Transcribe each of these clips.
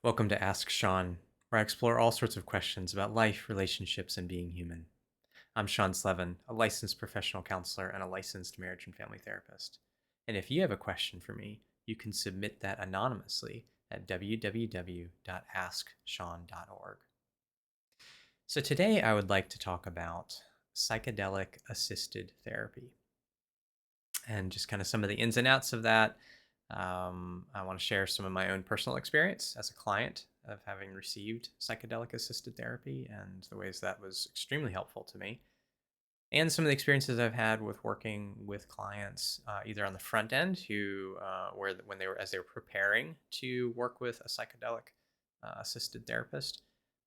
Welcome to Ask Sean, where I explore all sorts of questions about life, relationships, and being human. I'm Sean Slevin, a licensed professional counselor and a licensed marriage and family therapist. And if you have a question for me, you can submit that anonymously at www.asksean.org. So today I would like to talk about psychedelic assisted therapy and just kind of some of the ins and outs of that. I want to share some of my own personal experience as a client of having received psychedelic assisted therapy and the ways that was extremely helpful to me, and some of the experiences I've had with working with clients, either on the front end, when they were preparing to work with a psychedelic assisted therapist,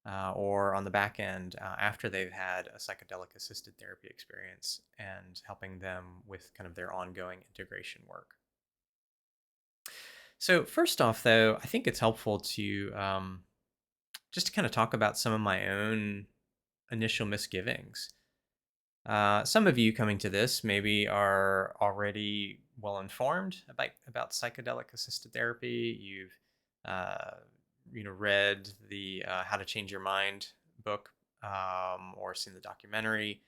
or on the back end after they've had a psychedelic assisted therapy experience and helping them with kind of their ongoing integration work. So first off, though, I think it's helpful to just to kind of talk about some of my own initial misgivings. Some of you coming to this maybe are already well informed about psychedelic assisted therapy. You've uh, read the How to Change Your Mind book, or seen the documentary,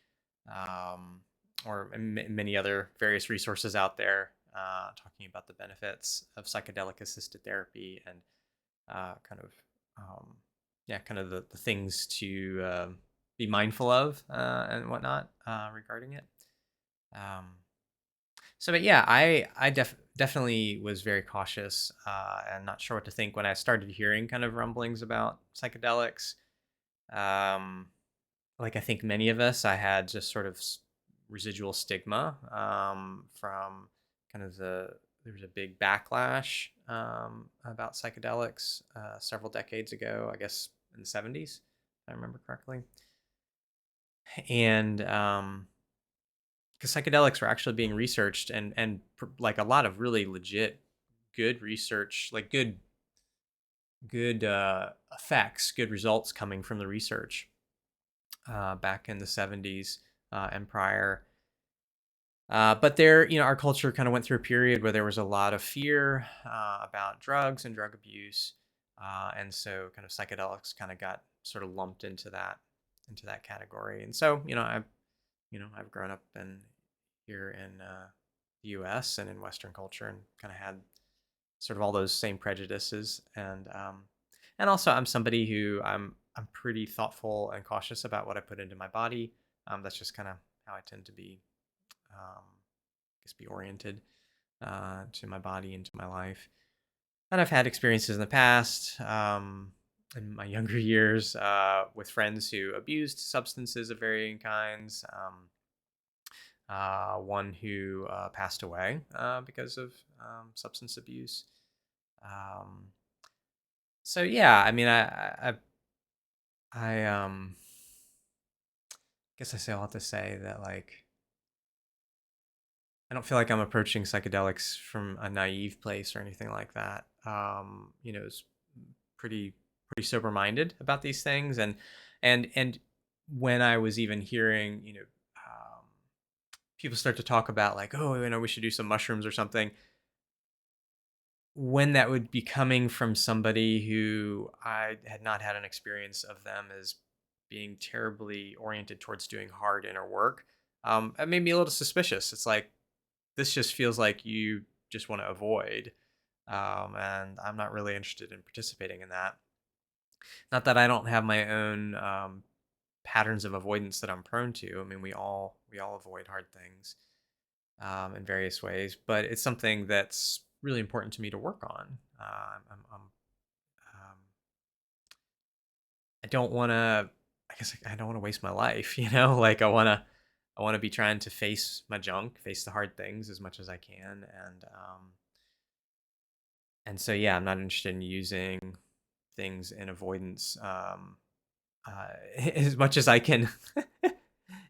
um, or many other various resources out there talking about the benefits of psychedelic assisted therapy and kind of um, yeah, kind of the things to be mindful of and whatnot regarding it. Um, but yeah, I definitely was very cautious and not sure what to think when I started hearing kind of rumblings about psychedelics. Um, like I think many of us, I had just sort of residual stigma from kind of there was a big backlash about psychedelics several decades ago, I guess in the 70s, if I remember correctly. And because psychedelics were actually being researched and like a lot of really legit good research, like good effects, good results coming from the research back in the 70s and prior. But our culture kind of went through a period where there was a lot of fear about drugs and drug abuse, and so kind of psychedelics kind of got sort of lumped into that category. And so, I've grown up here in the U.S. and in Western culture, and kind of had sort of all those same prejudices, and also I'm somebody who I'm pretty thoughtful and cautious about what I put into my body. That's just kind of how I tend to be, I guess, be oriented to my body and to my life. And I've had experiences in the past, in my younger years, with friends who abused substances of varying kinds. One who passed away because of substance abuse. Um, so yeah, I mean, I guess I say all that to say that, like, I don't feel like I'm approaching psychedelics from a naive place or anything like that. It's pretty pretty sober minded about these things, and when I was even hearing, people start to talk about, like, oh, we should do some mushrooms or something, when that would be coming from somebody who I had not had an experience of them as being terribly oriented towards doing hard inner work, it made me a little suspicious. It's like, this just feels like you just want to avoid, and I'm not really interested in participating in that. Not that I don't have my own patterns of avoidance that I'm prone to. I mean, we all avoid hard things in various ways, but it's something that's really important to me to work on. I don't want to. I guess I don't want to waste my life. Like I want to be trying to face my junk, face the hard things as much as I can, and so yeah, I'm not interested in using things in avoidance as much as I can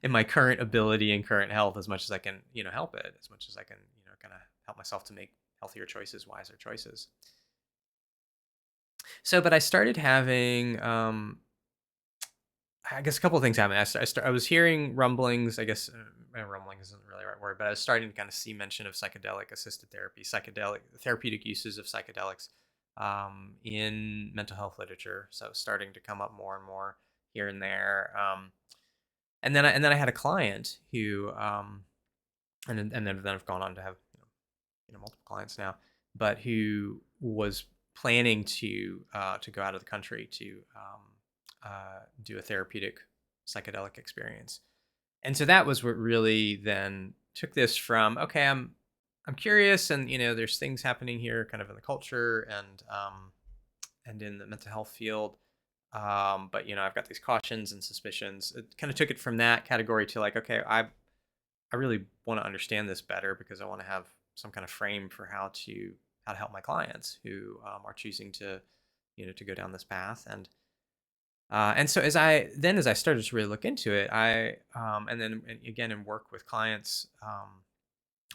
in my current ability and current health, as much as I can, help it, as much as I can, kind of help myself to make healthier choices, wiser choices. So, but I started having, I guess a couple of things happened. I was hearing rumblings. I guess rumbling isn't really the right word, but I was starting to kind of see mention of psychedelic assisted therapy, psychedelic therapeutic uses of psychedelics in mental health literature. So starting to come up more and more here and there. And then I had a client who, and then I've gone on to have multiple clients now, but who was planning to go out of the country to do a therapeutic psychedelic experience. And so that was what really then took this from, okay, I'm curious, and there's things happening here kind of in the culture and in the mental health field. But I've got these cautions and suspicions. It kind of took it from that category to like, okay, I really want to understand this better because I want to have some kind of frame for how to help my clients who are choosing to go down this path. And so as I started to really look into it, and again and work with clients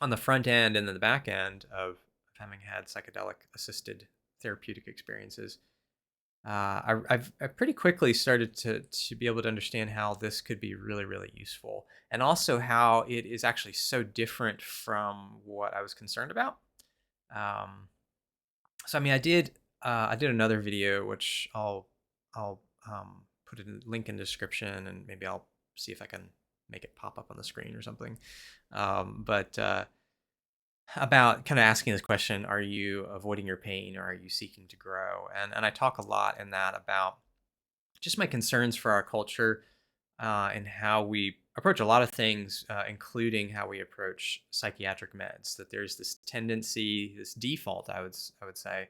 on the front end and then the back end of having had psychedelic assisted therapeutic experiences. I've pretty quickly started to be able to understand how this could be really, really useful, and also how it is actually so different from what I was concerned about. Um, so I mean, I did another video which I'll put a link in the description, and maybe I'll see if I can make it pop up on the screen or something. But about kind of asking this question: are you avoiding your pain, or are you seeking to grow? And I talk a lot in that about just my concerns for our culture, and how we approach a lot of things, including how we approach psychiatric meds. That there's this tendency, this default, I would say,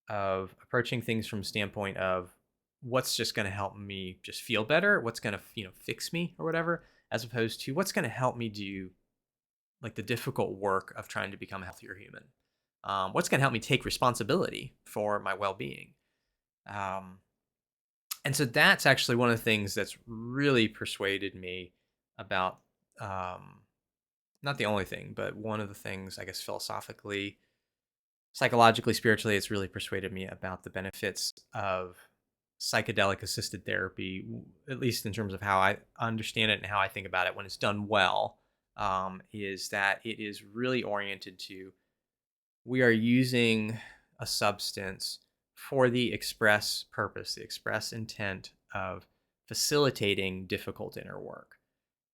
of approaching things from a standpoint of what's just going to help me just feel better, what's going to fix me or whatever, as opposed to what's going to help me do like the difficult work of trying to become a healthier human. What's going to help me take responsibility for my well-being. Um, and so that's actually one of the things that's really persuaded me about, not the only thing, but one of the things, I guess, philosophically, psychologically, spiritually, it's really persuaded me about the benefits of psychedelic assisted therapy, at least in terms of how I understand it and how I think about it when it's done well. Is that it is really oriented to, we are using a substance for the express purpose, the express intent of facilitating difficult inner work.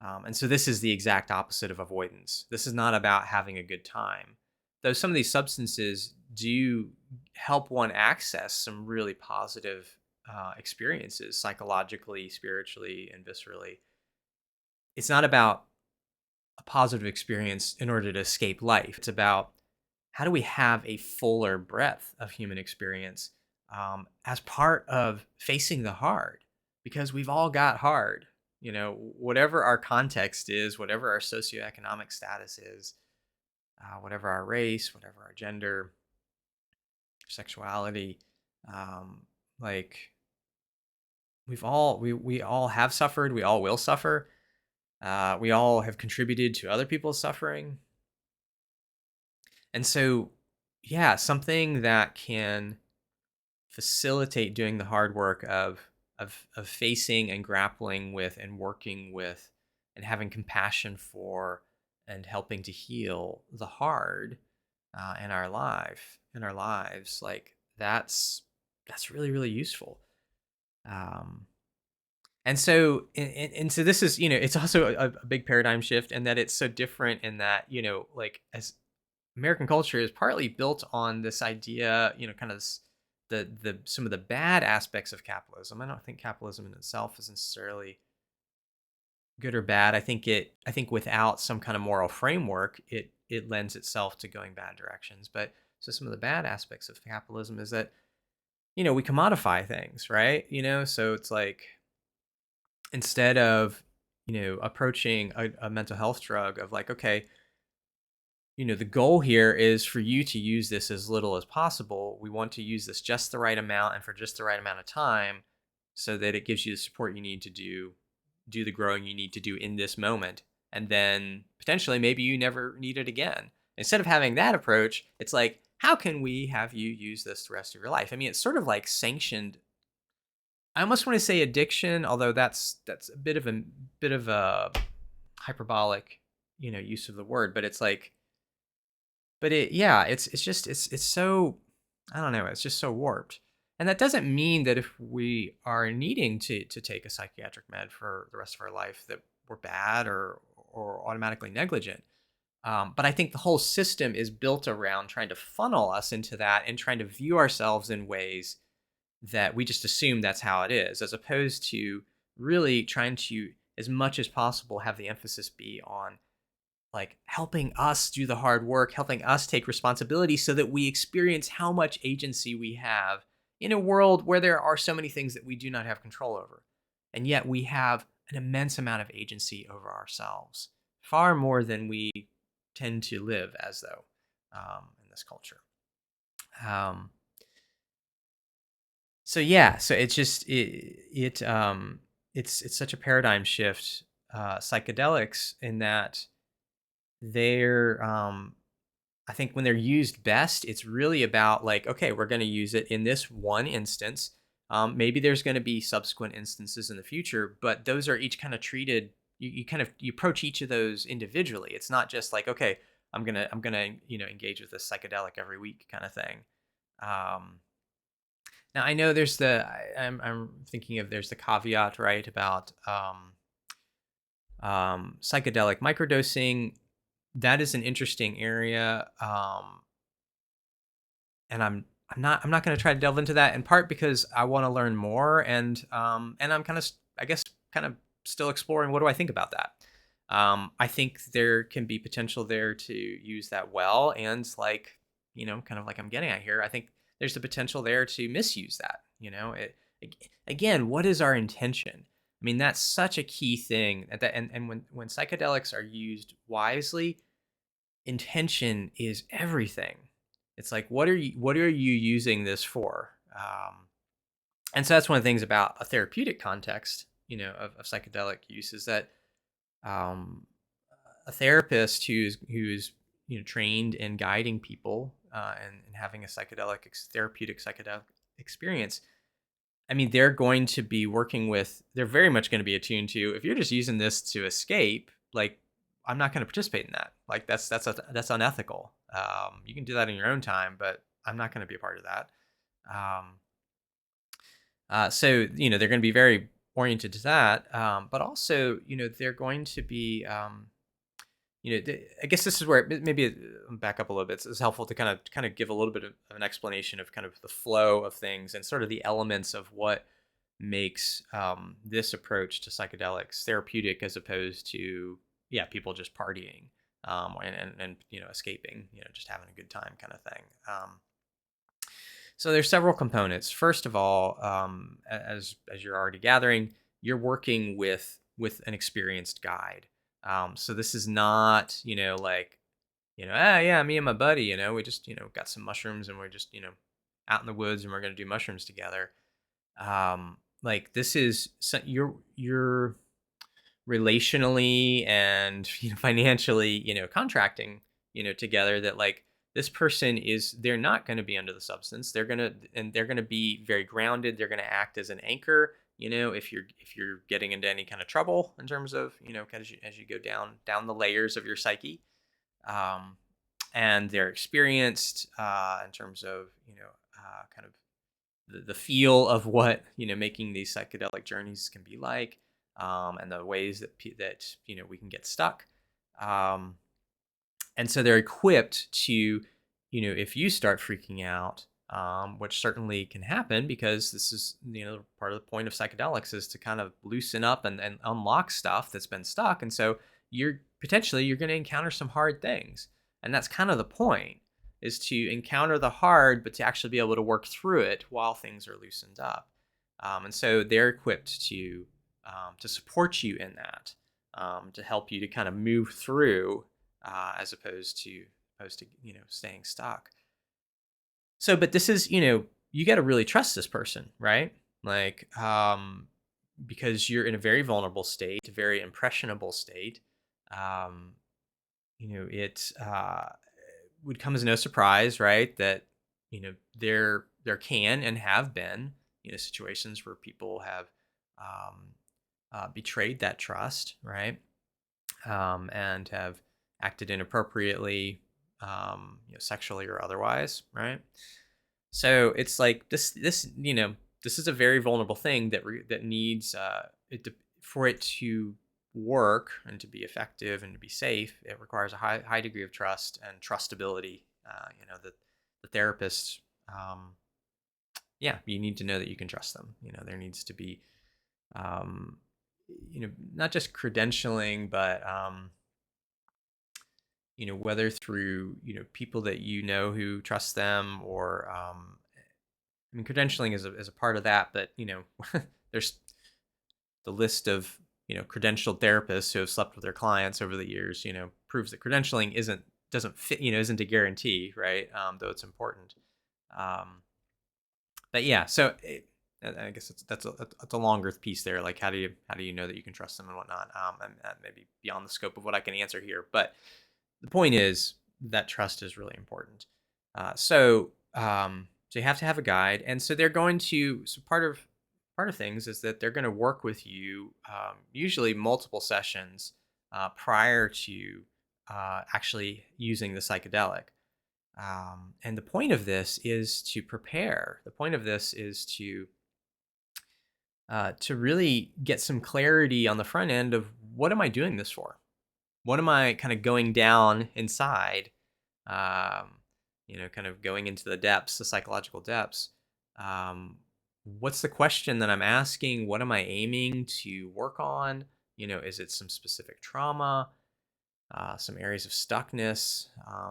And so this is the exact opposite of avoidance. This is not about having a good time. Though some of these substances do help one access some really positive experiences psychologically, spiritually, and viscerally. It's not about a positive experience in order to escape life. It's about, how do we have a fuller breadth of human experience as part of facing the hard? Because we've all got hard, whatever our context is, whatever our socioeconomic status is, whatever our race, whatever our gender, sexuality, like we all have suffered, we all will suffer, we all have contributed to other people's suffering. And so, yeah, something that can facilitate doing the hard work of facing and grappling with and working with and having compassion for and helping to heal the hard in our lives, like that's really, really useful. Um, and so this is, it's also a big paradigm shift, and that it's so different in that, like, as American culture is partly built on this idea, kind of this, the some of the bad aspects of capitalism. I don't think capitalism in itself is necessarily good or bad. I think without some kind of moral framework, it lends itself to going bad directions. But so some of the bad aspects of capitalism is that, we commodify things, right? So it's like, instead of, approaching a mental health drug of like, okay, the goal here is for you to use this as little as possible. We want to use this just the right amount and for just the right amount of time, so that it gives you the support you need to do the growing you need to do in this moment. And then potentially maybe you never need it again. Instead of having that approach, it's like, how can we have you use this the rest of your life? I mean, it's sort of like sanctioned. I almost want to say addiction, although that's a bit of a hyperbolic, use of the word, but it's like, but it's just, it's so, I don't know, it's just so warped. And that doesn't mean that if we are needing to take a psychiatric med for the rest of our life that we're bad or automatically negligent. But I think the whole system is built around trying to funnel us into that and trying to view ourselves in ways that we just assume that's how it is, as opposed to really trying to, as much as possible, have the emphasis be on like helping us do the hard work, helping us take responsibility so that we experience how much agency we have in a world where there are so many things that we do not have control over. And yet we have an immense amount of agency over ourselves, far more than we tend to live as though in this culture. Um, so yeah, so it's just it's such a paradigm shift, psychedelics, in that they're I think when they're used best, it's really about like, okay, we're going to use it in this one instance. Maybe there's going to be subsequent instances in the future, but those are each kind of treated. You kind of you approach each of those individually. It's not just like, okay, I'm gonna engage with this psychedelic every week kind of thing. Um, Now I know there's I'm thinking of there's the caveat, right, about psychedelic microdosing. That is an interesting area, and I'm not going to try to delve into that, in part because I want to learn more, and I'm kind of, I guess, kind of still exploring what do I think about that. I think there can be potential there to use that well, and like, kind of like I'm getting at here, I think there's the potential there to misuse that. Again, what is our intention? I mean, that's such a key thing. And when psychedelics are used wisely, intention is everything. It's like, what are you using this for? And so that's one of the things about a therapeutic context, of psychedelic use, is that um, a therapist who's trained in guiding people, and having a therapeutic psychedelic experience. I mean, they're going to be working with. They're very much going to be attuned to. If you're just using this to escape, like, I'm not going to participate in that. Like, that's unethical. You can do that in your own time, but I'm not going to be a part of that. Um, so they're going to be very oriented to that, but also they're going to be I guess this is where maybe back up a little bit. It's helpful to kind of give a little bit of an explanation of kind of the flow of things and sort of the elements of what makes this approach to psychedelics therapeutic, as opposed to people just partying, and escaping, just having a good time kind of thing. So there's several components. First of all, as you're already gathering, you're working with an experienced guide. So this is not, like, yeah, me and my buddy, we just, got some mushrooms and we're just, out in the woods and we're going to do mushrooms together. Like, this is you're relationally and financially, contracting, together, that like this person is, they're not going to be under the substance. They're going to be very grounded. They're going to act as an anchor, if you're getting into any kind of trouble in terms of, as you go down the layers of your psyche. um, and they're experienced, in terms of, kind of the feel of what, making these psychedelic journeys can be like, and the ways that we can get stuck. um, and so they're equipped to, if you start freaking out, which certainly can happen, because this is, part of the point of psychedelics is to kind of loosen up and unlock stuff that's been stuck. And so you're going to encounter some hard things. And that's kind of the point, is to encounter the hard, but to actually be able to work through it while things are loosened up. And so they're equipped to support you in that, to help you to kind of move through, as opposed to staying stuck. So, but this is, you got to really trust this person, right? Like, because you're in a very vulnerable state, a very impressionable state. Um, it would come as no surprise, right, that there can and have been, situations where people have um, betrayed that trust, right, and have acted inappropriately, sexually or otherwise, right? So it's like this is a very vulnerable thing that needs for it to work and to be effective and to be safe. It requires a high degree of trust and trustability. The therapist, um, yeah, you need to know that you can trust them. There needs to be, um, not just credentialing, but whether through people that who trust them, or I mean, credentialing is a part of that, but there's the list of credentialed therapists who have slept with their clients over the years. Proves that credentialing doesn't fit. Isn't a guarantee, right? Though it's important. Um, but yeah, so I guess that's a longer piece there. Like, how do you know that you can trust them and whatnot? And that may be beyond the scope of what I can answer here, but the point is that trust is really important. So you have to have a guide, and so they're going to. So part of things is that they're going to work with you, usually multiple sessions prior to actually using the psychedelic. And the point of this is to prepare. The point of this is to really get some clarity on the front end of what am I doing this for? What am I kind of going down inside? Um, kind of going into the depths, the psychological depths. Um, what's the question that I'm asking? What am I aiming to work on? Is it some specific trauma, some areas of stuckness,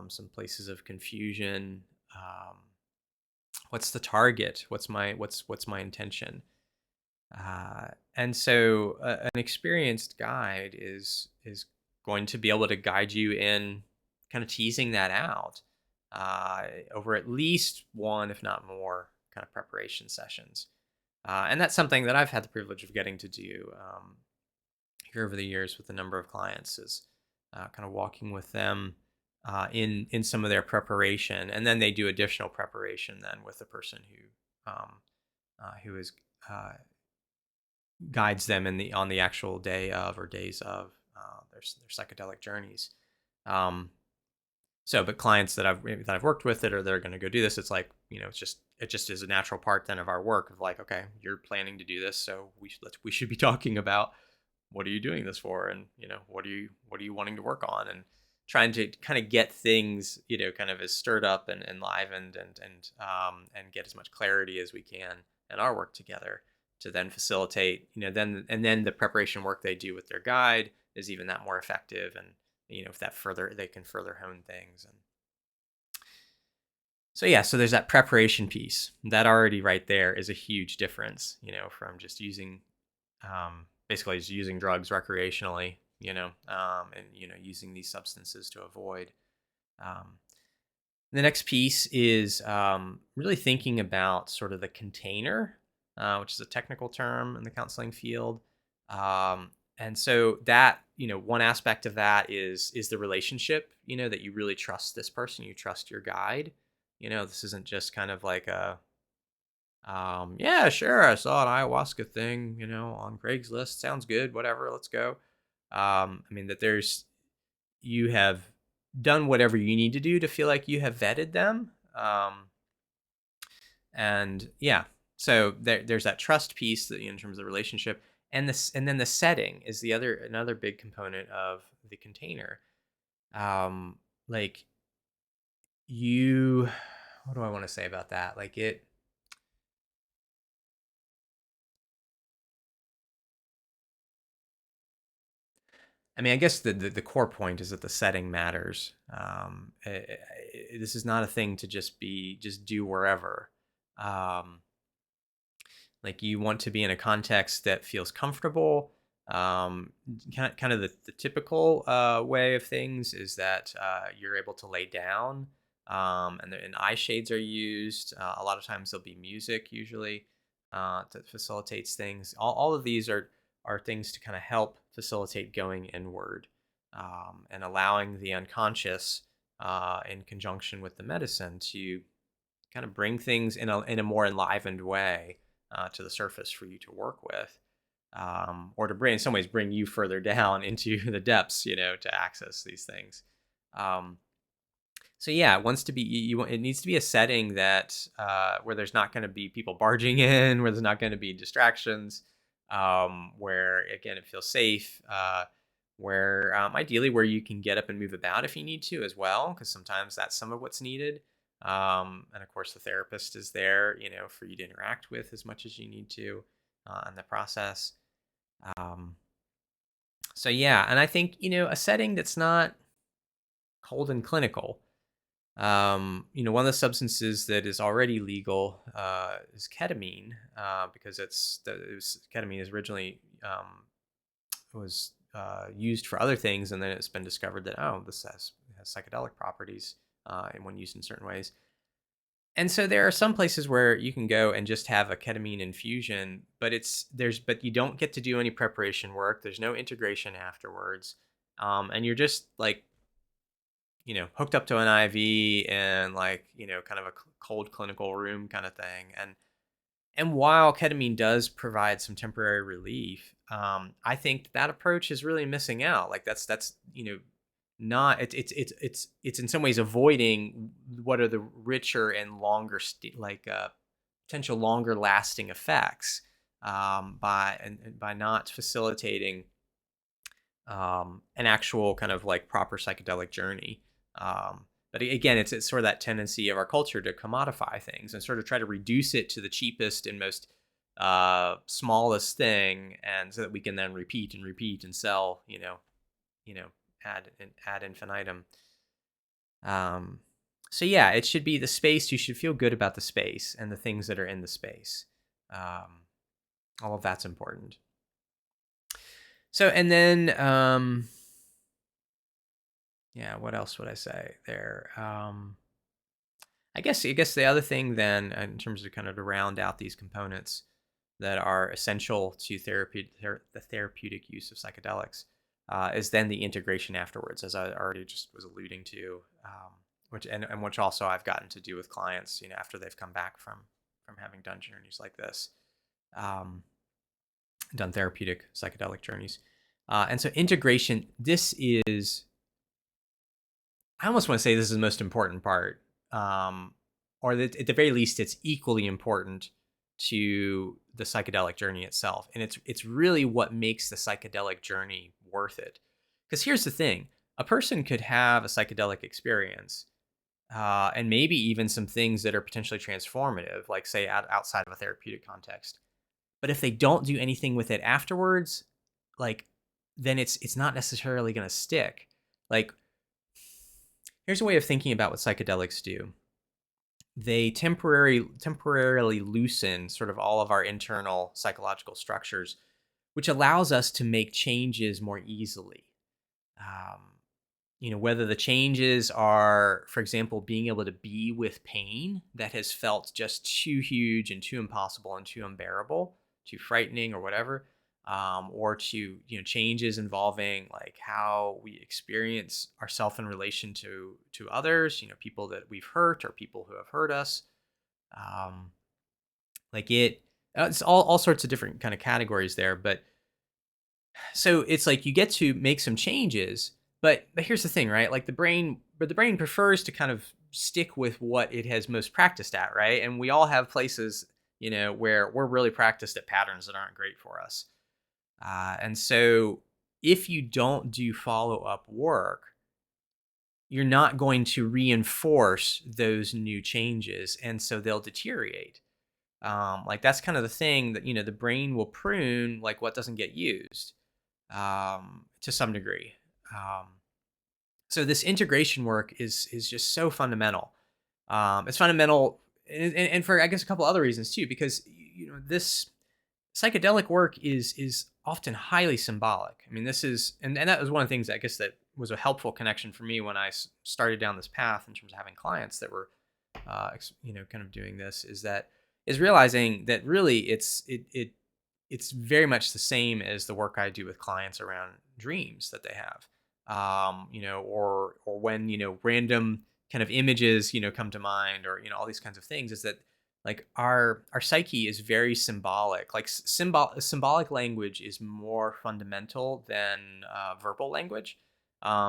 some places of confusion? Um, what's the target? What's my intention? And so an experienced guide is going to be able to guide you in kind of teasing that out over at least one, if not more, kind of preparation sessions. And that's something that I've had the privilege of getting to do here over the years with a number of clients, is kind of walking with them in some of their preparation, and then they do additional preparation then with the person who is guides them on the actual day of or days of their psychedelic journeys. Um, but clients that I've worked with that are they're going to go do this, it's like it just is a natural part then of our work of like, okay, you're planning to do this, so we should be talking about what are you doing this for, and what are you wanting to work on, and trying to kind of get things kind of as stirred up and enlivened and get as much clarity as we can in our work together to then facilitate then the preparation work they do with their guide is even that more effective, and if that further they can further hone things. And so yeah, so there's that preparation piece that already right there is a huge difference from just using basically just using drugs recreationally, and using these substances to avoid. Um, the next piece is really thinking about sort of the container, which is a technical term in the counseling field. And so that, one aspect of that is the relationship, that you really trust this person, you trust your guide. This isn't just kind of like yeah, sure, I saw an ayahuasca thing, on Craigslist. Sounds good, whatever, let's go. I mean, that you have done whatever you need to do to feel like you have vetted them. And yeah, so there's that trust piece that in terms of the relationship, and then the setting is another big component of the container. Like you, what do I want to say about that? Like I mean, I guess the core point is that the setting matters. This is not a thing to just do wherever. Um, like you want to be in a context that feels comfortable. Kind of the typical way of things is that you're able to lay down, and eye shades are used. A lot of times there'll be music usually that facilitates things. All of these are things to kind of help facilitate going inward, and allowing the unconscious in conjunction with the medicine to kind of bring things in a more enlivened way to the surface for you to work with, or to in some ways bring you further down into the depths, to access these things. Um, So yeah, it wants to be it needs to be a setting that where there's not going to be people barging in, where there's not going to be distractions, where again it feels safe, where ideally where you can get up and move about if you need to as well, because sometimes that's some of what's needed. And of course, the therapist is there, for you to interact with as much as you need to in the process. Um, so yeah, and I think a setting that's not cold and clinical. One of the substances that is already legal is ketamine, because ketamine is originally was used for other things, and then it's been discovered that this has psychedelic properties, and when used in certain ways. And so there are some places where you can go and just have a ketamine infusion, but but you don't get to do any preparation work. There's no integration afterwards, and you're just like hooked up to an IV and like, kind of a cold clinical room kind of thing. And while ketamine does provide some temporary relief, I think that approach is really missing out. Like that's not it's in some ways avoiding what are the richer and longer potential longer lasting effects, by not facilitating an actual kind of like proper psychedelic journey. But again, it's sort of that tendency of our culture to commodify things and sort of try to reduce it to the cheapest and most smallest thing, and so that we can then repeat and repeat and sell, ad infinitum. So yeah, it should be the space. You should feel good about the space and the things that are in the space. All of that's important. So, and then, yeah, what else would I say there? I guess the other thing then, in terms of kind of to round out these components that are essential to the therapeutic use of psychedelics, is then the integration afterwards, as I already just was alluding to, which also I've gotten to do with clients, after they've come back from having done journeys like this, done therapeutic psychedelic journeys. And so integration, this is, I almost want to say this is the most important part, or that at the very least, it's equally important to the psychedelic journey itself. And it's really what makes the psychedelic journey worth it. Because here's the thing, a person could have a psychedelic experience, and maybe even some things that are potentially transformative, like say outside of a therapeutic context. But if they don't do anything with it afterwards, like, then it's not necessarily going to stick. Like, here's a way of thinking about what psychedelics do. They temporarily loosen sort of all of our internal psychological structures, which allows us to make changes more easily. Whether the changes are, for example, being able to be with pain that has felt just too huge and too impossible and too unbearable, too frightening or whatever, or to changes involving like how we experience ourselves in relation to others, people that we've hurt or people who have hurt us. It's all sorts of different kind of categories there, but so it's like you get to make some changes, but here's the thing, right? Like the brain prefers to kind of stick with what it has most practiced at, right? And we all have places, where we're really practiced at patterns that aren't great for us. And so if you don't do follow-up work, you're not going to reinforce those new changes, and so they'll deteriorate. Like that's kind of the thing that, the brain will prune like what doesn't get used, to some degree. So this integration work is just so fundamental. It's fundamental, and for I guess a couple other reasons too, because this psychedelic work is often highly symbolic. I mean, this is, and that was one of the things I guess that was a helpful connection for me when I started down this path in terms of having clients that were, kind of doing this, is realizing that really it's very much the same as the work I do with clients around dreams that they have, or when, random kind of images, come to mind, or, all these kinds of things, is that like our psyche is very symbolic. Like symbolic language is more fundamental than verbal language,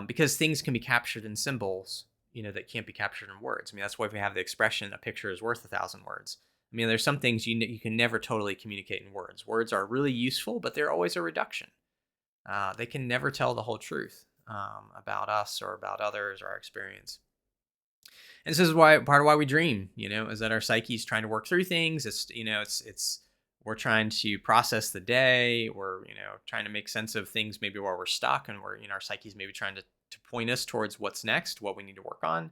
because things can be captured in symbols, that can't be captured in words. I mean, that's why we have the expression, a picture is worth 1,000 words. I mean, there's some things you can never totally communicate in words. Words are really useful, but they're always a reduction. They can never tell the whole truth about us or about others or our experience. And this is why part of why we dream, is that our psyche's trying to work through things. It's we're trying to process the day. We're, trying to make sense of things maybe while we're stuck, and our psyche's maybe trying to point us towards what's next, what we need to work on.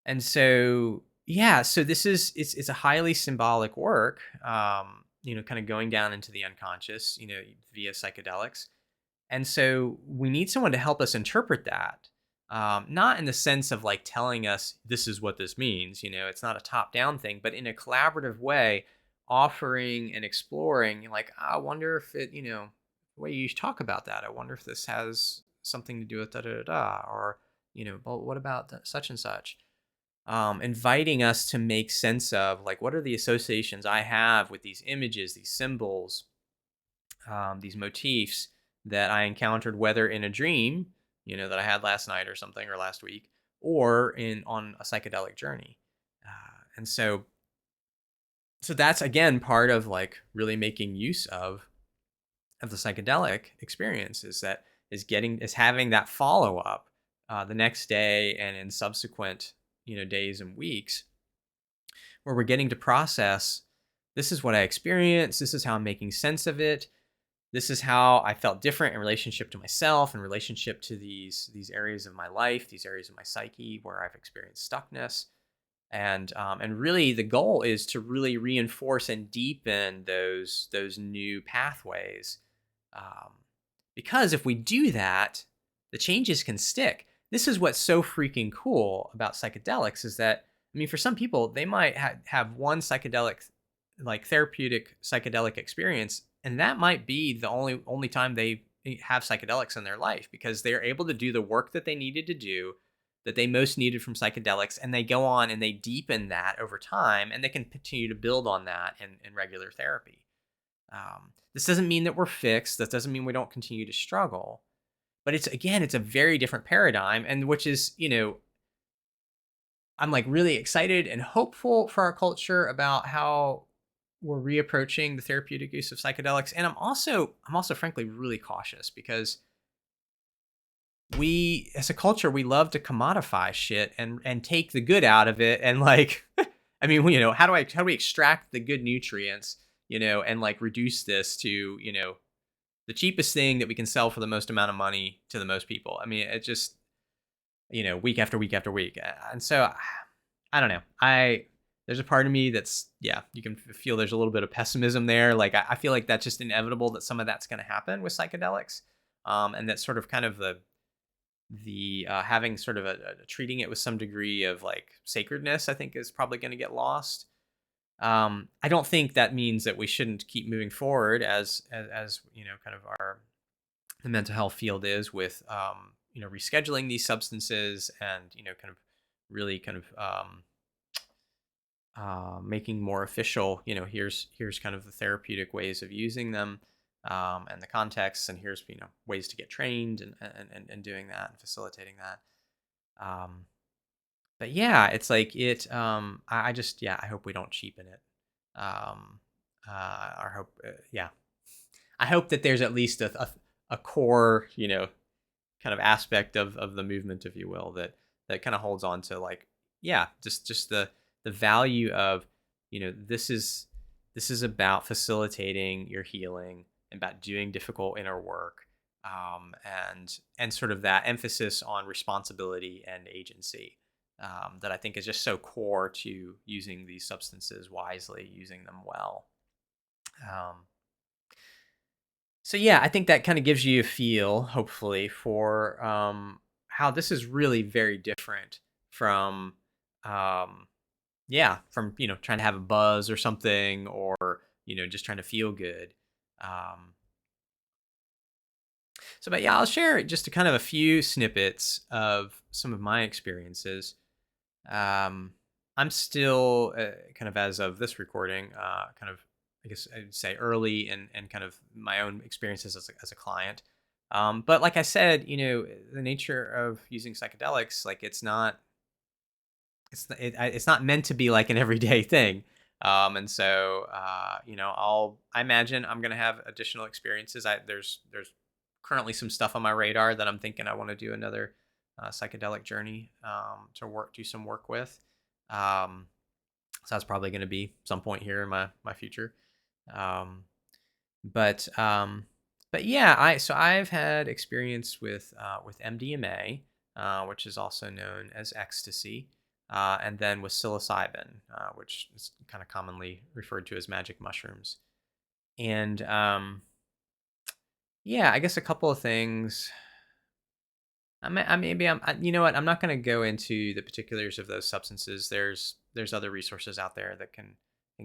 And so, yeah, so this is, it's a highly symbolic work, kind of going down into the unconscious, via psychedelics. And so we need someone to help us interpret that. Not in the sense of like telling us this is what this means, it's not a top down thing, but in a collaborative way, offering and exploring, like, I wonder if it, the way you talk about that, I wonder if this has something to do with da da da da, or, well, what about such and such? Inviting us to make sense of, like, what are the associations I have with these images, these symbols, these motifs that I encountered, whether in a dream, that I had last night or something, or last week, or on a psychedelic journey. And so that's, again, part of like really making use of the psychedelic experience, is having that follow up the next day and in subsequent days and weeks, where we're getting to process, this is what I experienced, this is how I'm making sense of it, this is how I felt different in relationship to myself, in relationship to these areas of my life, these areas of my psyche where I've experienced stuckness. And really the goal is to really reinforce and deepen those new pathways. Because if we do that, the changes can stick. This is what's so freaking cool about psychedelics, is that, I mean, for some people, they might have one psychedelic, like therapeutic psychedelic experience, and that might be the only time they have psychedelics in their life, because they're able to do the work that they needed to do, that they most needed from psychedelics, and they go on and they deepen that over time, and they can continue to build on that in regular therapy. This doesn't mean that we're fixed. That doesn't mean we don't continue to struggle. But it's a very different paradigm, and which is, I'm like really excited and hopeful for our culture about how we're reapproaching the therapeutic use of psychedelics. And I'm also frankly really cautious, because we, as a culture, we love to commodify shit and take the good out of it, and like, I mean, how do we extract the good nutrients, and like reduce this to, the cheapest thing that we can sell for the most amount of money to the most people. I mean, it just, week after week after week. And so I don't know. There's a part of me that's, yeah, you can feel there's a little bit of pessimism there. Like, I feel like that's just inevitable, that some of that's going to happen with psychedelics. And that's sort of kind of the having sort of a treating it with some degree of like sacredness, I think, is probably going to get lost. I don't think that means that we shouldn't keep moving forward as kind of the mental health field is with, rescheduling these substances, and, kind of really kind of making more official, here's kind of the therapeutic ways of using them, and the context, and here's, ways to get trained and doing that and facilitating that. But yeah, it's like I just, yeah, I hope we don't cheapen it. I hope, yeah, I hope that there's at least a core, kind of aspect of the movement, if you will, that kind of holds on to, like, yeah, just the value of, this is about facilitating your healing, and about doing difficult inner work, and sort of that emphasis on responsibility and agency, that I think is just so core to using these substances wisely, using them well. So yeah, I think that kind of gives you a feel, hopefully, for how this is really very different from, yeah, from, trying to have a buzz or something, or, just trying to feel good. Um, but yeah, I'll share just a kind of a few snippets of some of my experiences. Um, I'm still, kind of, as of this recording, kind of, I guess I'd say, early and kind of my own experiences as a client. But like I said, the nature of using psychedelics, like it's not meant to be like an everyday thing. And so I imagine I'm gonna have additional experiences. There's currently some stuff on my radar that I'm thinking I want to do another psychedelic journey to do some work with. Um, so that's probably going to be some point here in my future. Um, but yeah, I've had experience with MDMA, which is also known as ecstasy, and then with psilocybin, which is kind of commonly referred to as magic mushrooms. And yeah, I guess a couple of things. You know what? I'm not going to go into the particulars of those substances. There's other resources out there that can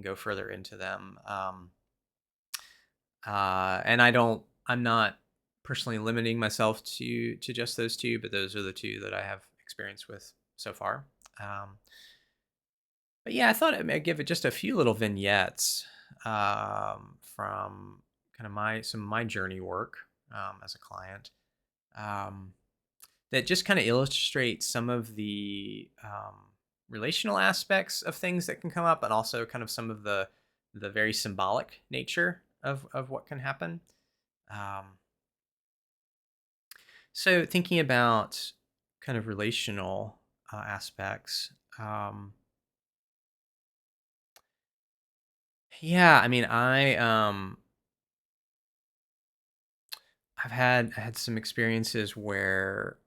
go further into them. And I'm not personally limiting myself to just those two, but those are the two that I have experience with so far. Um, but yeah, I thought I'd give it just a few little vignettes from kind of my journey work as a client. Um, that just kind of illustrates some of the relational aspects of things that can come up, and also kind of some of the very symbolic nature of what can happen. Um, so thinking about kind of relational aspects. Yeah, I mean, I've had some experiences where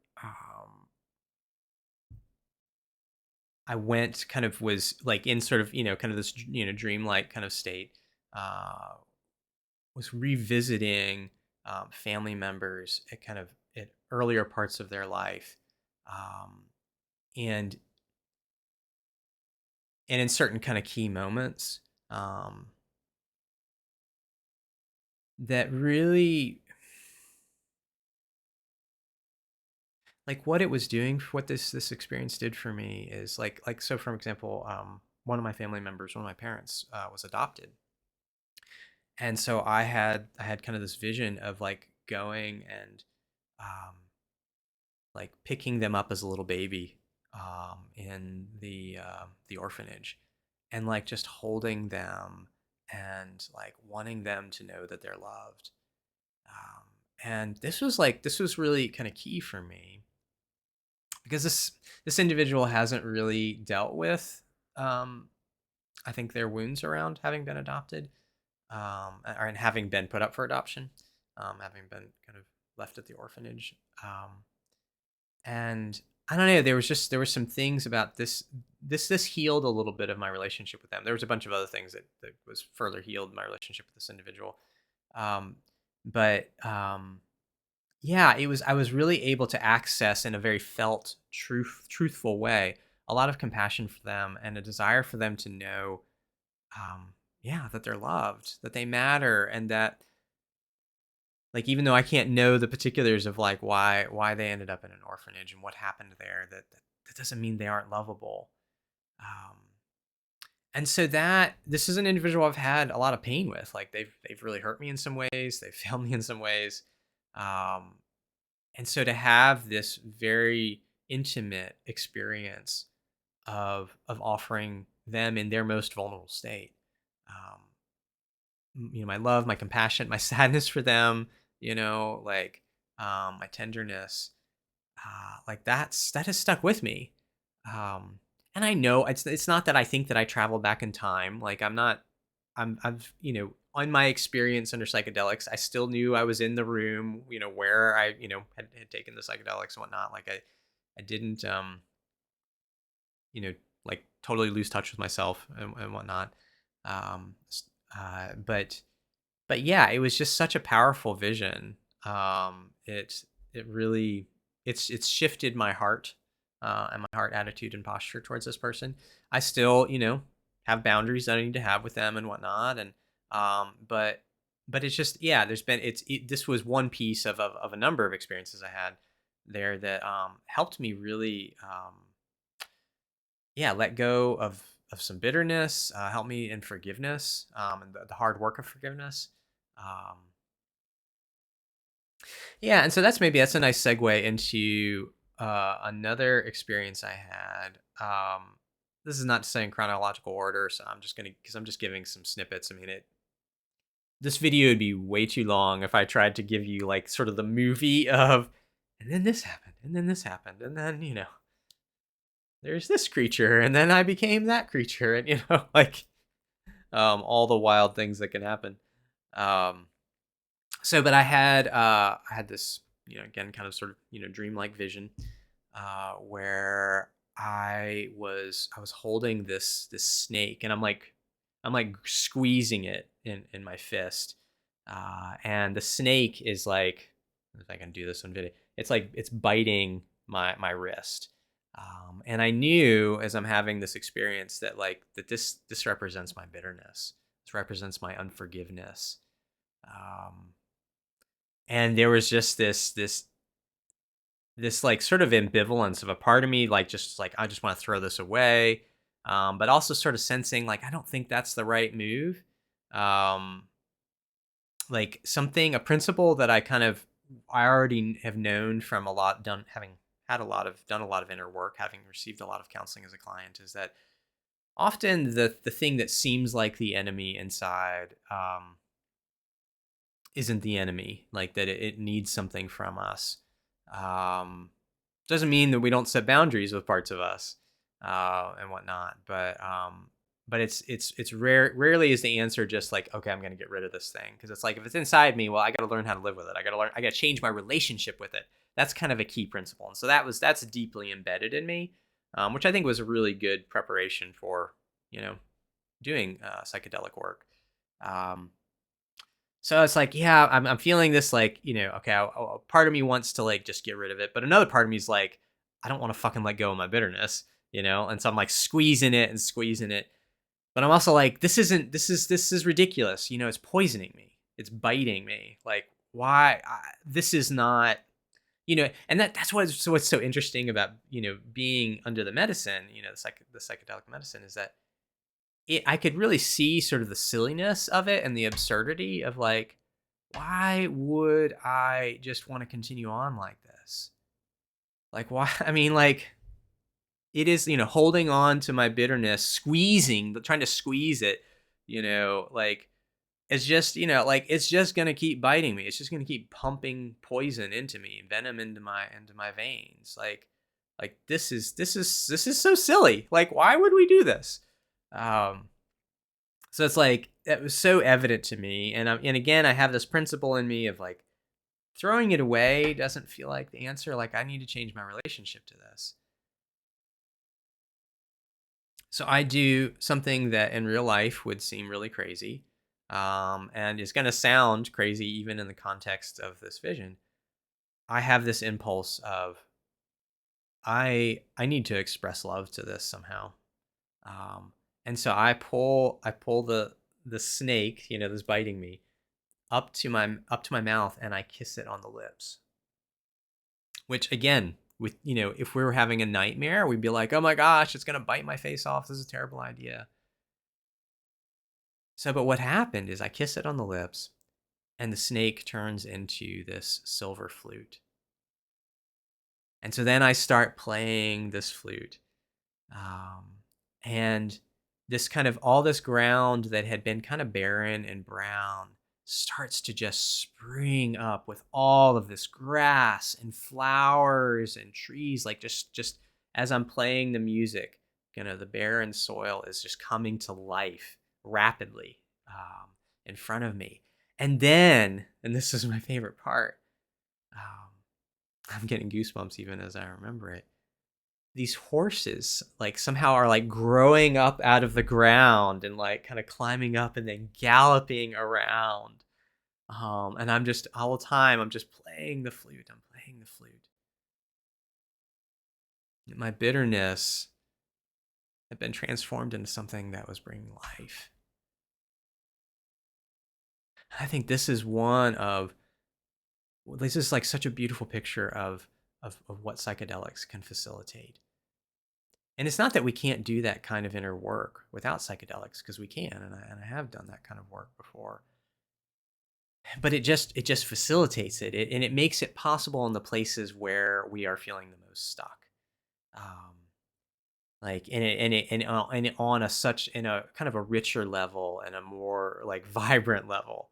I went kind of was like in sort of kind of this dreamlike kind of state. Uh, was revisiting family members at kind of at earlier parts of their life, um, and in certain kind of key moments um, that really like what it was doing. What this experience did for me is so. For example, one of my family members, one of my parents, was adopted, and so I had kind of this vision of like going and um, like picking them up as a little baby in the orphanage, and like just holding them and like wanting them to know that they're loved. Um, and this was really kind of key for me because this individual hasn't really dealt with um, I think their wounds around having been adopted or and having been put up for adoption, having been kind of left at the orphanage. And I don't know, there were some things about this healed a little bit of my relationship with them. There was a bunch of other things that was further healed my relationship with this individual. Um, but yeah, I was really able to access in a very felt truthful way a lot of compassion for them and a desire for them to know yeah, that they're loved, that they matter, and that like even though I can't know the particulars of like why they ended up in an orphanage and what happened there, that doesn't mean they aren't lovable. Um, and so that this is an individual I've had a lot of pain with. Like they've really hurt me in some ways. They've failed me in some ways. Um, and so to have this very intimate experience of offering them in their most vulnerable state, um, my love, my compassion, my sadness for them, like my tenderness, like that has stuck with me. And I know it's not that I think that I traveled back in time. Like I'm not, I've on my experience under psychedelics, I still knew I was in the room, where I had taken the psychedelics and whatnot. Like I didn't you know like totally lose touch with myself and whatnot. Um, but yeah, it was just such a powerful vision. It really it's shifted my heart and my heart attitude and posture towards this person. I still, have boundaries that I need to have with them and whatnot, and but it's just yeah. This was one piece of a number of experiences I had there that helped me really yeah, let go of some bitterness, help me in forgiveness, and the hard work of forgiveness. Um, Yeah, and so that's a nice segue into another experience I had. This is not to say in chronological order, so I'm just gonna because I'm just giving some snippets. I mean, it this video would be way too long if I tried to give you like sort of the movie of, and then this happened, and then this happened, and then there's this creature, and then I became that creature, and like all the wild things that can happen. Um, but I had this again kind of sort of dreamlike vision where I was holding this snake, and I'm like squeezing it in my fist, and the snake is like, if I can do this on video, it's like it's biting my wrist, and I knew as I'm having this experience that this represents my bitterness, this represents my unforgiveness, um, and there was just this like sort of ambivalence of a part of me like just like I just want to throw this away, but also sort of sensing like I don't think that's the right move, um, like something a principle that I already have known from a lot done having had a lot of done a lot of inner work, having received a lot of counseling as a client, is that often the thing that seems like the enemy inside isn't the enemy, like that it needs something from us. um doesn't mean that we don't set boundaries with parts of us and whatnot, but it's rarely is the answer just like, okay, I'm gonna get rid of this thing, because it's like if it's inside me, well, I got to learn how to live with it. I got to change my relationship with it. That's kind of a key principle, and so that's deeply embedded in me, which I think was a really good preparation for you know doing psychedelic work. um, so it's like, yeah, I'm feeling this like, okay, part of me wants to like just get rid of it, but another part of me is like, I don't want to fucking let go of my bitterness, and so I'm like squeezing it and squeezing it, but I'm also like, this is ridiculous, it's poisoning me, it's biting me, like why this is not, and that's what's so interesting about being under the medicine, the psychedelic medicine, is that I could really see sort of the silliness of it and the absurdity of like, why would I just want to continue on like this? Like, why? I mean, like, it is, holding on to my bitterness, trying to squeeze it, like, it's just, like, it's just going to keep biting me. It's just going to keep pumping poison into me, venom into my veins. This is so silly. Like, why would we do this? Um, So it's like it was so evident to me, and again, I have this principle in me of like throwing it away doesn't feel like the answer. Like I need to change my relationship to this. So I do something that in real life would seem really crazy, and is going to sound crazy even in the context of this vision. I have this impulse of I need to express love to this somehow, um, and so I pull the snake, that's biting me, up to my mouth, and I kiss it on the lips. Which again, with if we were having a nightmare, we'd be like, "Oh my gosh, it's gonna bite my face off. This is a terrible idea." So, but what happened is I kiss it on the lips, and the snake turns into this silver flute. And so then I start playing this flute, um, and this kind of all this ground that had been kind of barren and brown starts to just spring up with all of this grass and flowers and trees, like just as I'm playing the music, the barren soil is just coming to life rapidly, in front of me. And then, and this is my favorite part, um, I'm getting goosebumps even as I remember it, these horses like somehow are like growing up out of the ground and like kind of climbing up and then galloping around, and I'm just all the time I'm just playing the flute, I'm playing the flute. My bitterness had been transformed into something that was bringing life. I think this is one of this is like such a beautiful picture of what psychedelics can facilitate. And it's not that we can't do that kind of inner work without psychedelics, because we can, and I have done that kind of work before. but it just facilitates and it makes it possible in the places where we are feeling the most stuck. Um, like and on a such in a kind of a richer level and a more like vibrant level,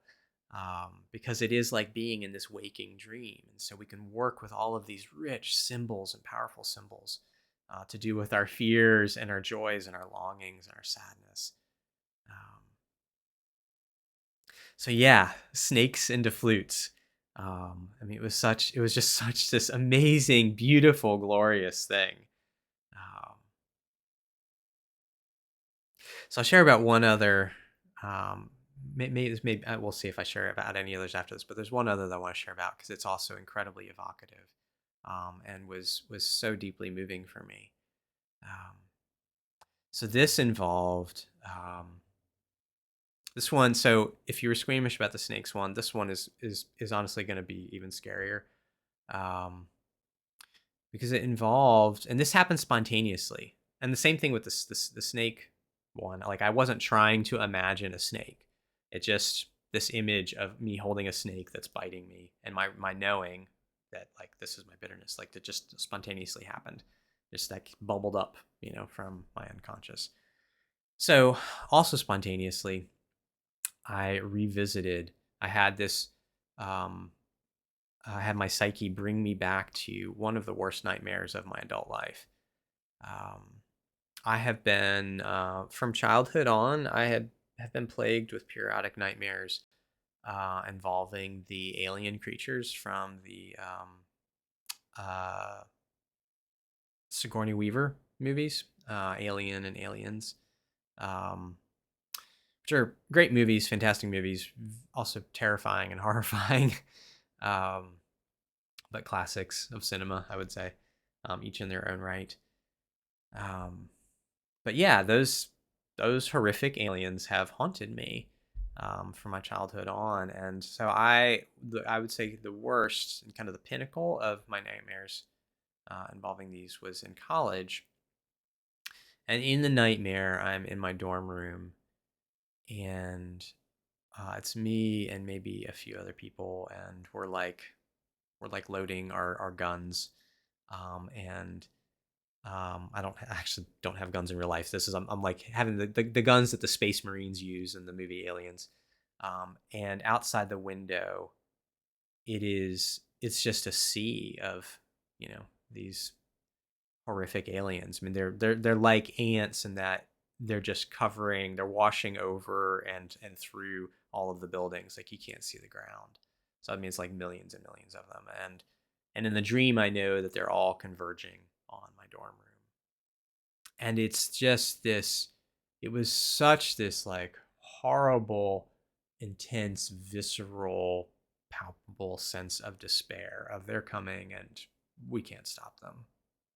because it is like being in this waking dream, and so we can work with all of these rich symbols and powerful symbols to do with our fears and our joys and our longings and our sadness. Um, so yeah, snakes into flutes. I mean, it was just such this amazing, beautiful, glorious thing. Um, So I'll share about one other. Um, maybe we'll see if I share about any others after this. But there's one other that I want to share about because it's also incredibly evocative, and was so deeply moving for me. Um, so this involved this one. So if you were squeamish about the snakes one, this one is honestly going to be even scarier, um, because it involved, and this happened spontaneously. And the same thing with the snake one. Like I wasn't trying to imagine a snake. It just this image of me holding a snake that's biting me, and my knowing that like this is my bitterness, like that just spontaneously happened, just like bubbled up, from my unconscious. So also spontaneously, I revisited. I had this. Um, I had my psyche bring me back to one of the worst nightmares of my adult life. Um, I have been from childhood on. I have been plagued with periodic nightmares involving the alien creatures from the uh, Sigourney Weaver movies, Alien and Aliens, um, which are great movies, fantastic movies, also terrifying and horrifying, um, but classics of cinema, I would say, each in their own right. Um, but yeah, those horrific aliens have haunted me from my childhood on, and so I would say the worst and kind of the pinnacle of my nightmares involving these was in college. And in the nightmare, I'm in my dorm room, and it's me and maybe a few other people, and we're like loading our guns, and I actually don't have guns in real life. This is I'm like having the guns that the Space Marines use in the movie Aliens. And outside the window, it's just a sea of these horrific aliens. I mean, they're like ants in that they're washing over and through all of the buildings. Like you can't see the ground. So I mean, it's like millions and millions of them. And in the dream, I know that they're all converging on my dorm room, and it's just this it was such this like horrible, intense, visceral, palpable sense of despair of they're coming and we can't stop them.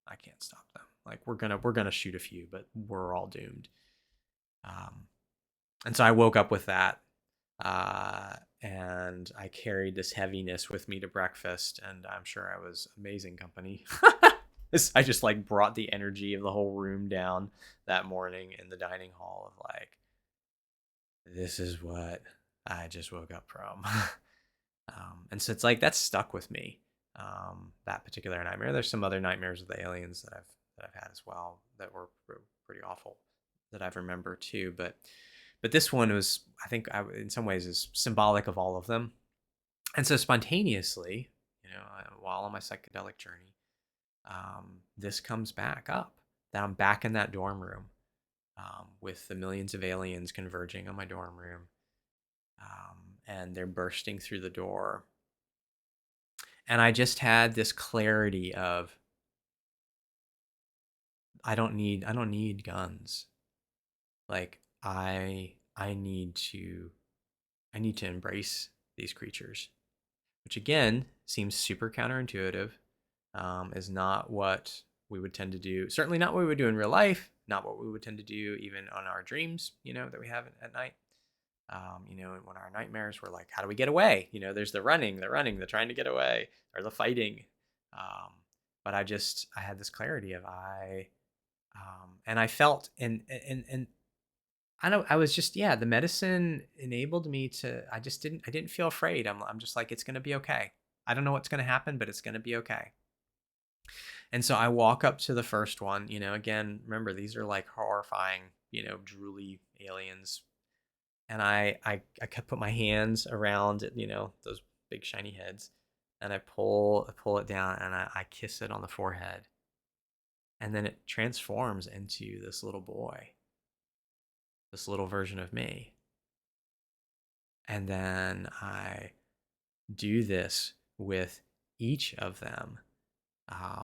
I can't stop them. Like we're gonna shoot a few, but we're all doomed. um and so I woke up with that, and I carried this heaviness with me to breakfast, and I'm sure I was amazing company. I just like brought the energy of the whole room down that morning in the dining hall of like, this is what I just woke up from. And so it's like that stuck with me. That particular nightmare. There's some other nightmares of the aliens that I've had as well that were pretty awful that I've remembered too. But this one was, I think, in some ways is symbolic of all of them. And so spontaneously, while on my psychedelic journey, this comes back up. That I'm back in that dorm room, with the millions of aliens converging on my dorm room, and they're bursting through the door. And I just had this clarity of I don't need guns. Like I need to embrace these creatures, which again seems super counterintuitive. Is not what we would tend to do. Certainly not what we would do in real life. Not what we would tend to do even on our dreams, that we have at night. And when our nightmares were like, how do we get away? There's the trying to get away, or the fighting. Um, but I had this clarity of and I felt, and I don't I was just yeah, the medicine enabled me to I didn't feel afraid. I'm just like it's going to be okay. I don't know what's going to happen, but it's going to be okay. And so I walk up to the first one, again, remember these are like horrifying, drooly aliens. And I kept put my hands around, those big shiny heads, and I pull it down and I kiss it on the forehead. And then it transforms into this little boy, this little version of me. And then I do this with each of them. Uh,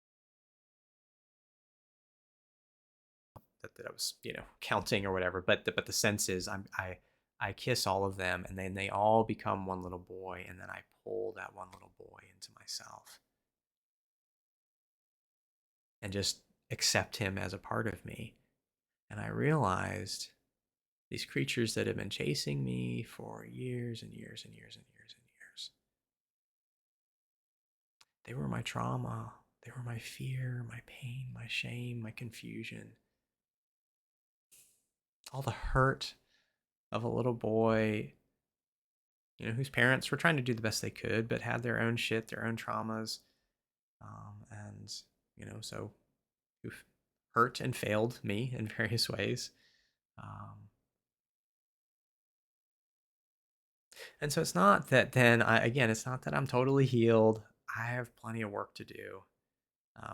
that I was, counting or whatever. But the sense is I kiss all of them, and then they all become one little boy, and then I pull that one little boy into myself and just accept him as a part of me. And I realized these creatures that have been chasing me for years and years and years and years and years, they were my trauma. They were my fear, my pain, my shame, my confusion, all the hurt of a little boy, whose parents were trying to do the best they could, but had their own shit, their own traumas, and so who've hurt and failed me in various ways. Um, and so it's not that then it's not that I'm totally healed. I have plenty of work to do.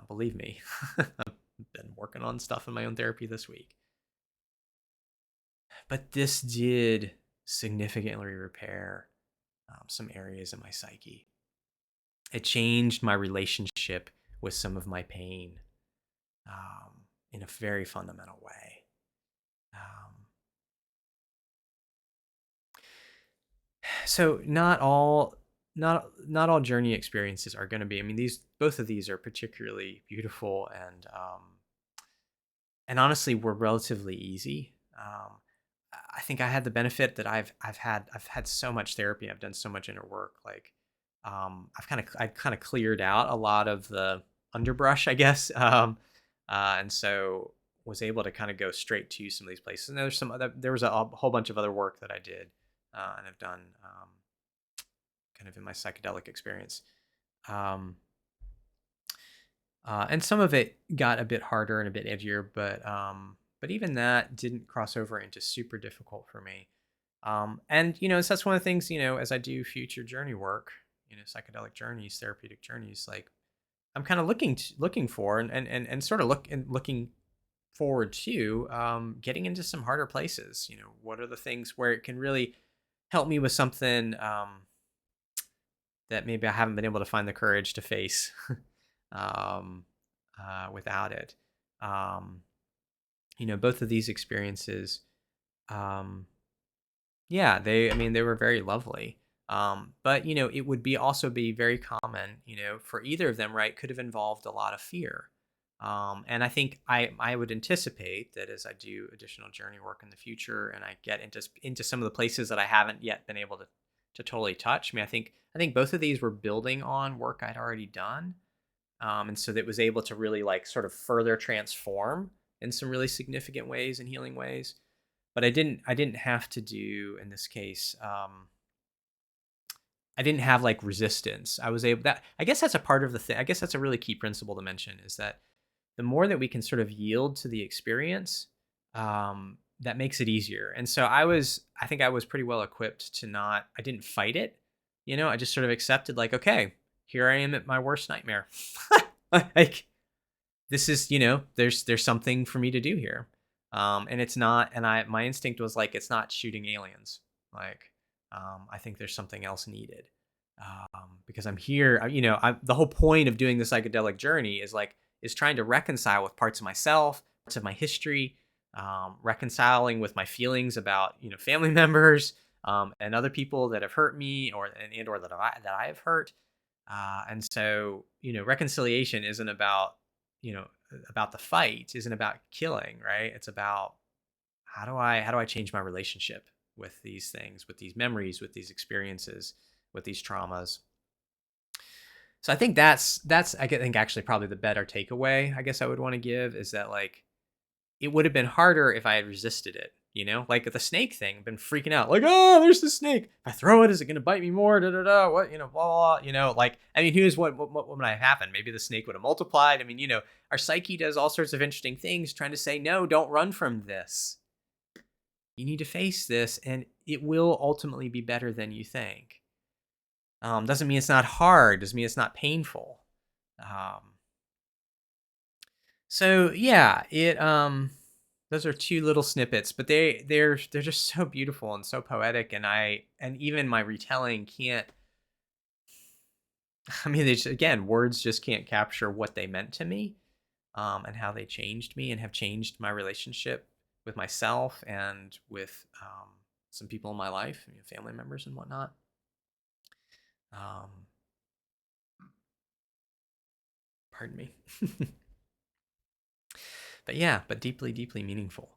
Believe me, I've been working on stuff in my own therapy this week. But this did significantly repair some areas of my psyche. It changed my relationship with some of my pain in a very fundamental way. So not all journey experiences are going to be. I mean, both of these are particularly beautiful and honestly were relatively easy. I think I had the benefit that I've had so much therapy. I've done so much inner work. Like I've kind of cleared out a lot of the underbrush, I guess. And so was able to kind of go straight to some of these places. And there was a whole bunch of other work that I did and have done kind of in my psychedelic experience. Um, and some of it got a bit harder and a bit edgier, but even that didn't cross over into super difficult for me. And so that's one of the things, as I do future journey work, psychedelic journeys, therapeutic journeys, like I'm kind of looking for and sort of looking forward to getting into some harder places. What are the things where it can really help me with something that maybe I haven't been able to find the courage to face um, without it. Both of these experiences, yeah, they were very lovely. But it would also be very common, for either of them, right? Could have involved a lot of fear. And I think I would anticipate that as I do additional journey work in the future and I get into some of the places that I haven't yet been able to totally touch. I mean, I think both of these were building on work I'd already done. And so that was able to really like sort of further transform in some really significant ways and healing ways. But I didn't have to do in this case. I didn't have like resistance. I was able that I guess that's a part of the thing. I guess that's a really key principle to mention is that the more that we can sort of yield to the experience, that makes it easier. And so I think I was pretty well equipped I didn't fight it. I just sort of accepted like, okay, here I am at my worst nightmare. Like this is, there's something for me to do here. And it's not, and my instinct was like, it's not shooting aliens. Like, I think there's something else needed. Because I'm here, the whole point of doing the psychedelic journey is trying to reconcile with parts of myself, parts of my history, reconciling with my feelings about, family members, and other people that have hurt me or that I have hurt. And so, reconciliation isn't about the fight, isn't about killing, right? It's about how do I change my relationship with these things, with these memories, with these experiences, with these traumas. So I think that's I think actually probably the better takeaway I guess I would want to give is that like it would have been harder if I had resisted it. like the snake thing. I've been freaking out, like, oh, there's the snake. If I throw it, is it going to bite me more? Da da da. What, blah, blah, blah. Like, I mean, who's what might have happened? Maybe the snake would have multiplied. I mean, our psyche does all sorts of interesting things trying to say, no, don't run from this. You need to face this, and it will ultimately be better than you think. Doesn't mean it's not hard. Doesn't mean it's not painful. So yeah, those are two little snippets, but they're just so beautiful and so poetic, and even my retelling can't. I mean, again, words just can't capture what they meant to me, and how they changed me and have changed my relationship with myself and with some people in my life, family members and whatnot. Pardon me. But yeah, but deeply, deeply meaningful.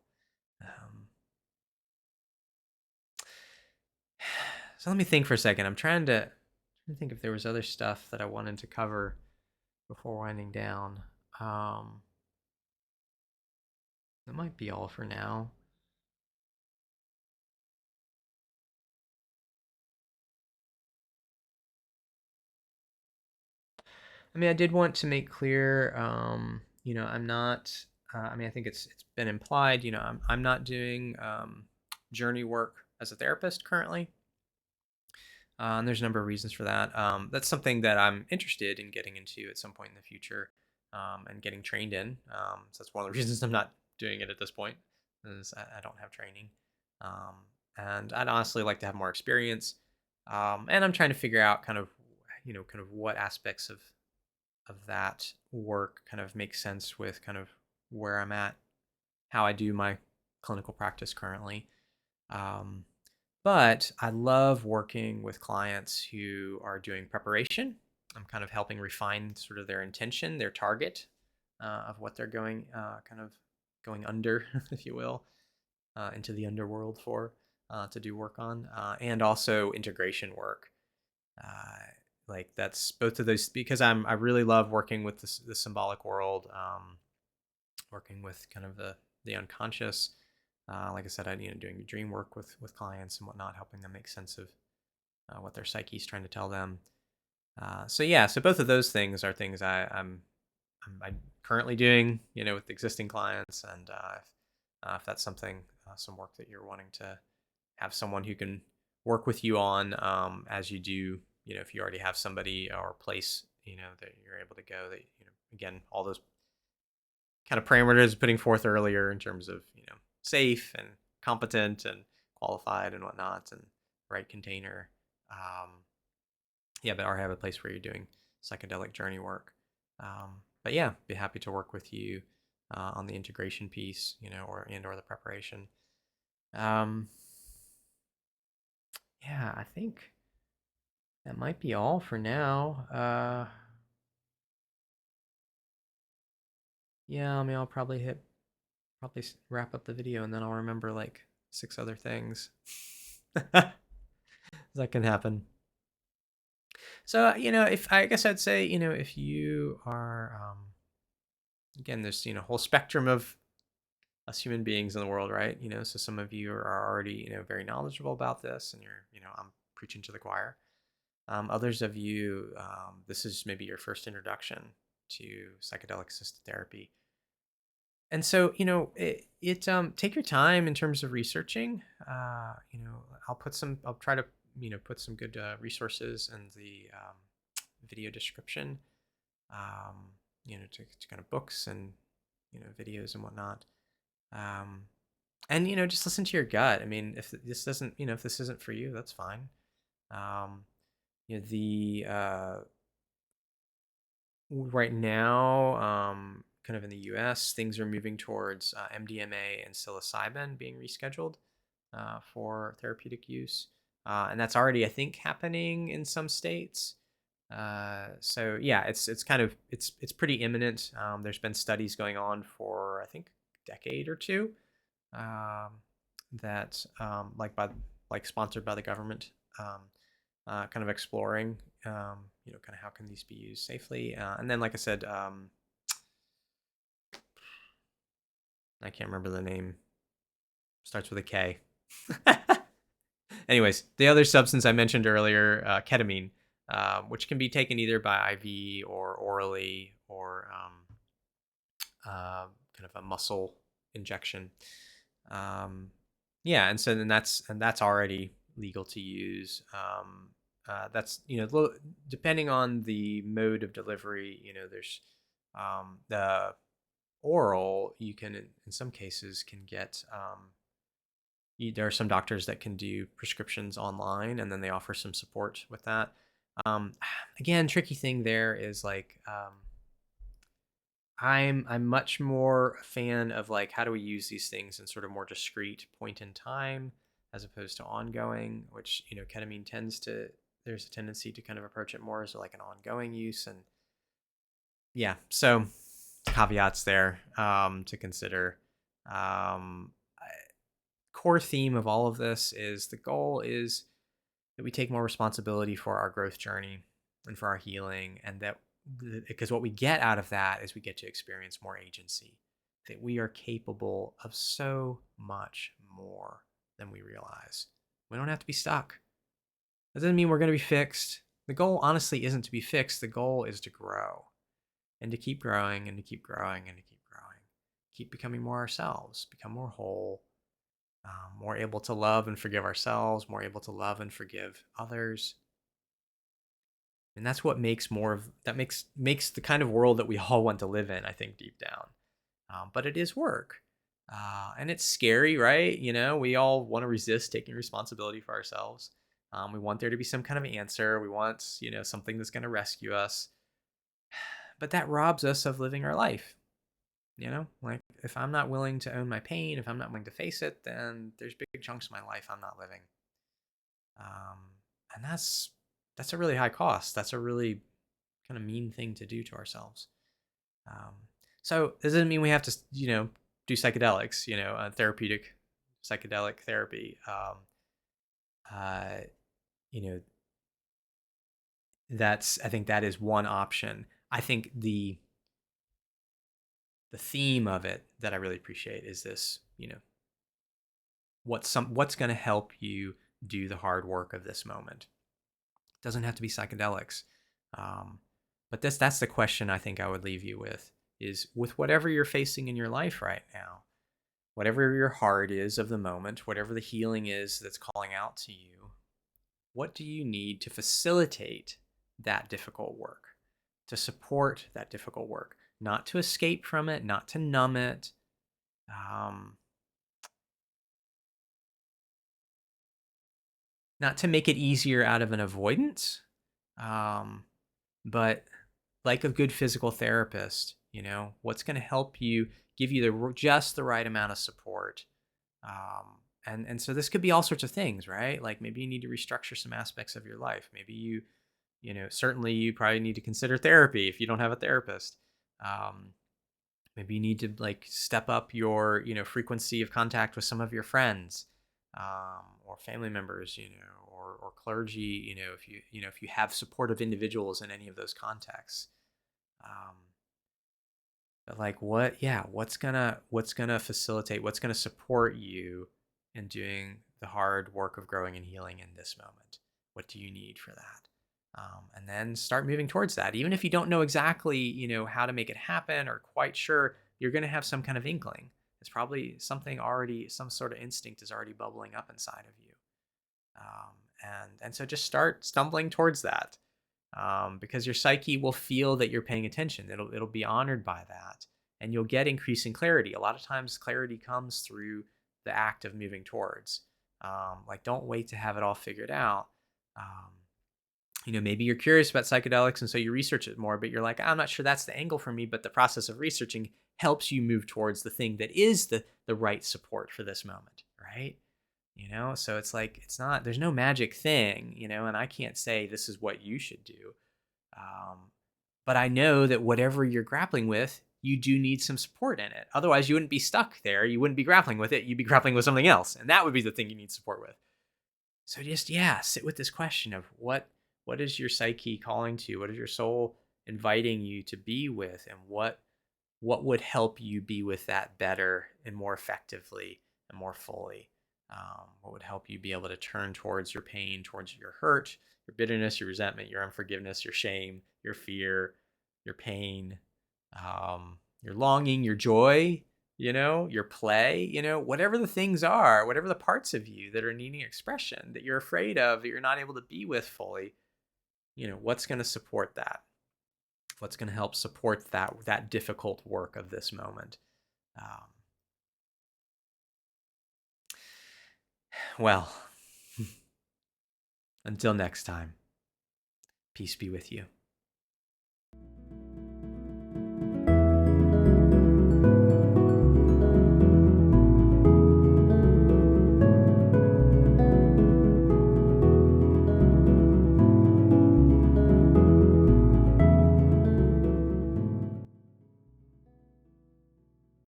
So let me think for a second. I'm trying to think if there was other stuff that I wanted to cover before winding down. That might be all for now. I mean, I did want to make clear, I'm not. I mean, I think it's been implied. I'm not doing journey work as a therapist currently. And there's a number of reasons for that. That's something that I'm interested in getting into at some point in the future, and getting trained in. So that's one of the reasons I'm not doing it at this point, is I don't have training. And I'd honestly like to have more experience. And I'm trying to figure out kind of what aspects of that work kind of make sense with kind of where I'm at, how I do my clinical practice currently. But I love working with clients who are doing preparation. I'm kind of helping refine sort of their intention, their target, of what they're going under, if you will, into the underworld for, to do work on, and also integration work. Like that's both of those, because I really love working with the symbolic world, working with kind of the unconscious. Like I said, doing dream work with clients and whatnot, helping them make sense of what their psyche is trying to tell them. So both of those things are things I'm currently doing, with existing clients, and if that's something, some work that you're wanting to have someone who can work with you on, as you do, if you already have somebody or place, that you're able to go, that, again, all those kind of parameters putting forth earlier in terms of, safe and competent and qualified and whatnot, and right container. But I have a place where you're doing psychedelic journey work. But yeah, be happy to work with you on the integration piece, or the preparation. Yeah, I think that might be all for now. Yeah, I mean, I'll probably wrap up the video, and then I'll remember like 6 other things. That can happen. So, if I guess I'd say, if you are, again, there's, whole spectrum of us human beings in the world, right? So some of you are already, very knowledgeable about this, and you're, I'm preaching to the choir. Others of you, this is maybe your first introduction to psychedelic assisted therapy. And so, take your time in terms of researching. I'll try to, put some good resources in the video description, to kind of books and, videos and whatnot. And, just listen to your gut. I mean, if this doesn't, if this isn't for you, that's fine. Right now, kind of in the US, things are moving towards MDMA and psilocybin being rescheduled for therapeutic use. And that's already, I think, happening in some states. So yeah, it's kind of, it's pretty imminent. There's been studies going on for, I think, a decade or two, that like sponsored by the government, kind of exploring, kind of how can these be used safely. And then, like I said, I can't remember the name. Starts with a K. Anyways, the other substance I mentioned earlier, ketamine, which can be taken either by IV or orally, or kind of a muscle injection. Um, yeah, and so then that's already legal to use. That's depending on the mode of delivery. There's the oral. You can in some cases can get. There are some doctors that can do prescriptions online, and then they offer some support with that. Um, Again, tricky thing there is like I'm much more a fan of like how do we use these things in sort of more discrete point in time as opposed to ongoing, which ketamine tends to there's a tendency to kind of approach it more as like an ongoing use. And yeah, so caveats there to consider. Um, Core theme of all of this is the goal is that we take more responsibility for our growth journey and for our healing, and that because what we get out of that is we get to experience more agency, that we are capable of so much more than we realize. We don't have to be stuck. That doesn't mean we're going to be fixed. The goal honestly isn't to be fixed. The goal is to grow and to keep growing and to keep growing and to keep growing, keep becoming more ourselves, become more whole, more able to love and forgive ourselves, more able to love and forgive others. And that's what makes the kind of world that we all want to live in, I think, deep down. But it is work. And it's scary, right? We all want to resist taking responsibility for ourselves. We want there to be some kind of answer. We want, something that's going to rescue us. But that robs us of living our life. Like if I'm not willing to own my pain, if I'm not willing to face it, then there's big chunks of my life I'm not living. And that's a really high cost. That's a really kind of mean thing to do to ourselves. Um, so this doesn't mean we have to, do psychedelics, therapeutic psychedelic therapy. Uh, you know, I think that is one option. I think the theme of it that I really appreciate is this, what's going to help you do the hard work of this moment. It doesn't have to be psychedelics. Um, but that's the question I think I would leave you with is with whatever you're facing in your life right now, whatever your heart is of the moment, whatever the healing is that's calling out to you, what do you need to facilitate that difficult work, to support that difficult work, not to escape from it, not to numb it, not to make it easier out of an avoidance, but like a good physical therapist, what's going to help you give you just the right amount of support. And so this could be all sorts of things, right? Like maybe you need to restructure some aspects of your life. Maybe certainly you probably need to consider therapy if you don't have a therapist. Maybe you need to like step up your, frequency of contact with some of your friends, or family members, or clergy, if you have supportive individuals in any of those contexts. But like what's gonna facilitate, what's gonna support you in doing the hard work of growing and healing in this moment? What do you need for that? And then start moving towards that. Even if you don't know exactly, how to make it happen or quite sure, you're going to have some kind of inkling. It's probably some sort of instinct is already bubbling up inside of you. And so just start stumbling towards that, because your psyche will feel that you're paying attention. It'll be honored by that, and you'll get increasing clarity. A lot of times, clarity comes through the act of moving towards. Like, don't wait to have it all figured out. Maybe you're curious about psychedelics, and so you research it more, but you're like, I'm not sure that's the angle for me. But the process of researching helps you move towards the thing that is the right support for this moment, right? So it's like, there's no magic thing, and I can't say this is what you should do. But I know that whatever you're grappling with, you do need some support in it. Otherwise, you wouldn't be stuck there. You wouldn't be grappling with it. You'd be grappling with something else. And that would be the thing you need support with. So just, sit with this question of what is your psyche calling to? What is your soul inviting you to be with? And what would help you be with that better and more effectively and more fully? What would help you be able to turn towards your pain, towards your hurt, your bitterness, your resentment, your unforgiveness, your shame, your fear, your pain, your longing, your joy, your play, whatever the things are, whatever the parts of you that are needing expression, that you're afraid of, that you're not able to be with fully, what's going to support that? What's going to help support that difficult work of this moment? Um, well, until next time, peace be with you.